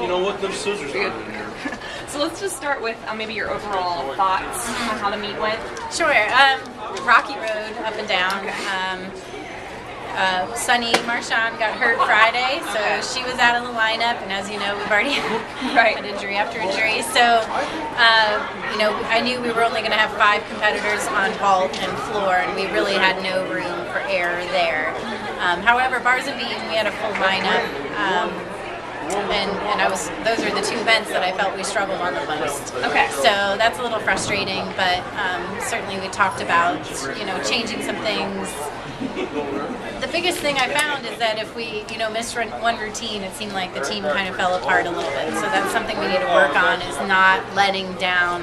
you know what, them scissors are in there. So let's just start with maybe your overall thoughts on how the meet went. Sure. Rocky road, up and down. Sunny Marchand got hurt Friday, so she was out of the lineup, and as you know, we've already had injury after injury. So, I knew we were only going to have 5 competitors on vault and floor, and we really had no room for error there. However, bars and beam, we had a full lineup. And those are the 2 events that I felt we struggled on the most. Okay. So that's a little frustrating, but certainly we talked about, changing some things. The biggest thing I found is that if we, missed one routine, it seemed like the team kind of fell apart a little bit. So that's something we need to work on, is not letting down,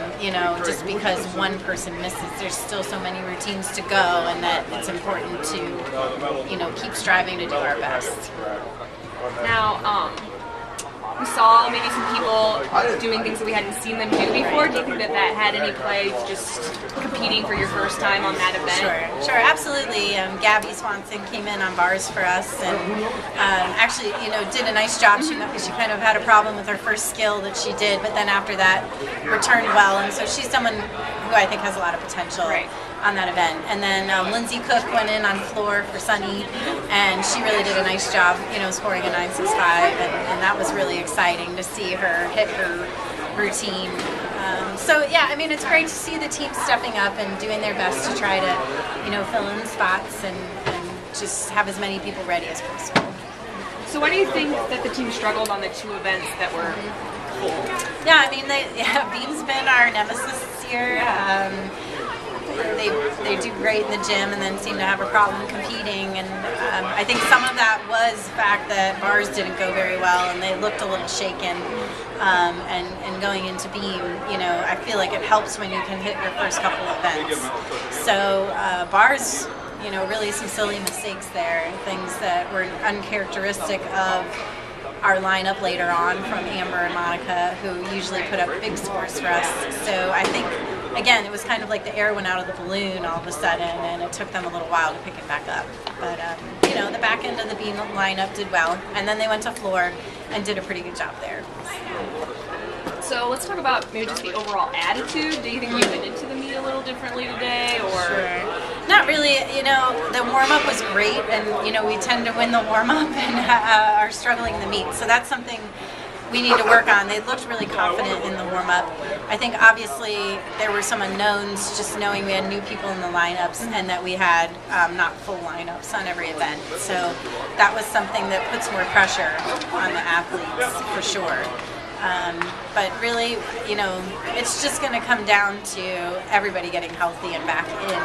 just because one person misses. There's still so many routines to go, and that it's important to, keep striving to do our best. Now, we saw maybe some people doing things that we hadn't seen them do before. Do you think that had any play, just competing for your first time on that event? Sure, absolutely. Gabby Swanson came in on bars for us, and actually, did a nice job. She kind of had a problem with her first skill that she did, but then after that, returned well. And so she's someone who I think has a lot of potential. Right. On that event. And then Lindsay Cook went in on floor for Sunny, and she really did a nice job, scoring a 9.65, and that was really exciting to see her hit her routine. It's great to see the team stepping up and doing their best to try to, fill in the spots and just have as many people ready as possible. So why do you think that the team struggled on the 2 events that were full? Beam's been our nemesis this year. They do great in the gym and then seem to have a problem competing, and I think some of that was the fact that bars didn't go very well and they looked a little shaken, and going into beam, I feel like it helps when you can hit your first couple events. So bars, really some silly mistakes there, things that were uncharacteristic of our lineup later on from Amber and Monica, who usually put up big scores for us. So I think, again, it was kind of like the air went out of the balloon all of a sudden, and it took them a little while to pick it back up. But, the back end of the beam lineup did well, and then they went to floor and did a pretty good job there. So let's talk about maybe just the overall attitude. Do you think you went into the meet a little differently today, or? Sure. Not really. The warm-up was great, and, we tend to win the warm-up and are struggling in the meet. So that's something we need to work on. They looked really confident in the warm-up. I think obviously there were some unknowns, just knowing we had new people in the lineups and that we had not full lineups on every event. So that was something that puts more pressure on the athletes for sure. But really, it's just going to come down to everybody getting healthy and back in,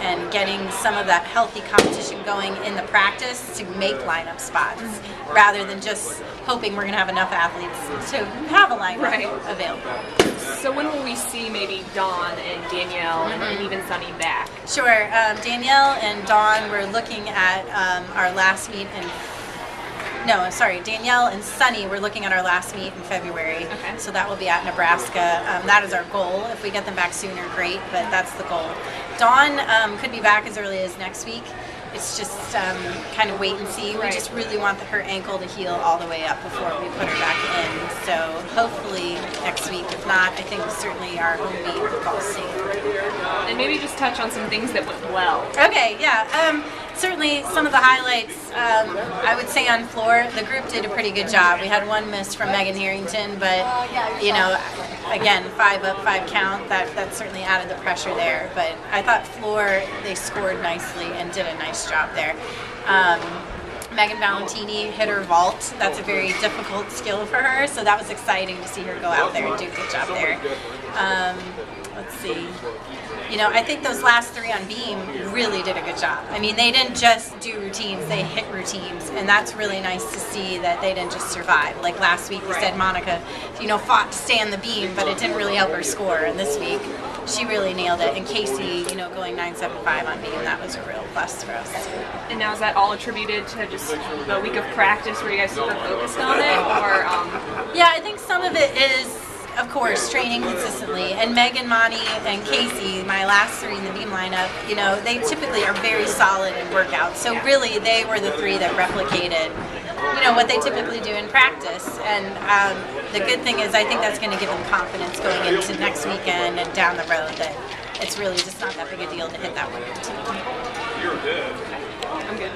and getting some of that healthy competition going in the practice to make lineup spots, rather than just hoping we're going to have enough athletes to have a lineup available. So when will we see maybe Dawn and Danielle and even Sunny back? Sure. Danielle and Dawn, we're looking at our last meet in Danielle and Sunny, we're looking at our last meet in February. Okay. So that will be at Nebraska. That is our goal. If we get them back sooner, great, but that's the goal. Dawn could be back as early as next week. It's just kind of wait and see. We just really want her ankle to heal all the way up before we put her back in. So hopefully next week. If not, I think certainly our home meet will fall soon. And maybe just touch on some things that went well. Okay, yeah. Certainly some of the highlights, I would say on floor, the group did a pretty good job. We had one miss from Megan Harrington, but, again, 5 up, 5 count, that certainly added the pressure there. But I thought floor, they scored nicely and did a nice job there. Megan Valentini hit her vault. That's a very difficult skill for her, so that was exciting to see her go out there and do a good job there. Let's see. I think those last 3 on beam really did a good job. I mean, they didn't just do routines, they hit routines, and that's really nice to see that they didn't just survive. Like last week, we said Monica, fought to stay on the beam, but it didn't really help her score. And this week, she really nailed it. And Casey, going 9.75 on beam, that was a real plus for us. And now is that all attributed to just the week of practice where you guys super focused on it, or? Yeah, I think some of it is. of course, training consistently. And Megan, Monty, and Casey, my last three in the beam lineup, you know, they typically are very solid in workouts. So really, they were the three that replicated, you know, what they typically do in practice. And the good thing is, I think that's going to give them confidence going into next weekend and down the road that it's really just not that big a deal to hit that 115. You're good. I'm good.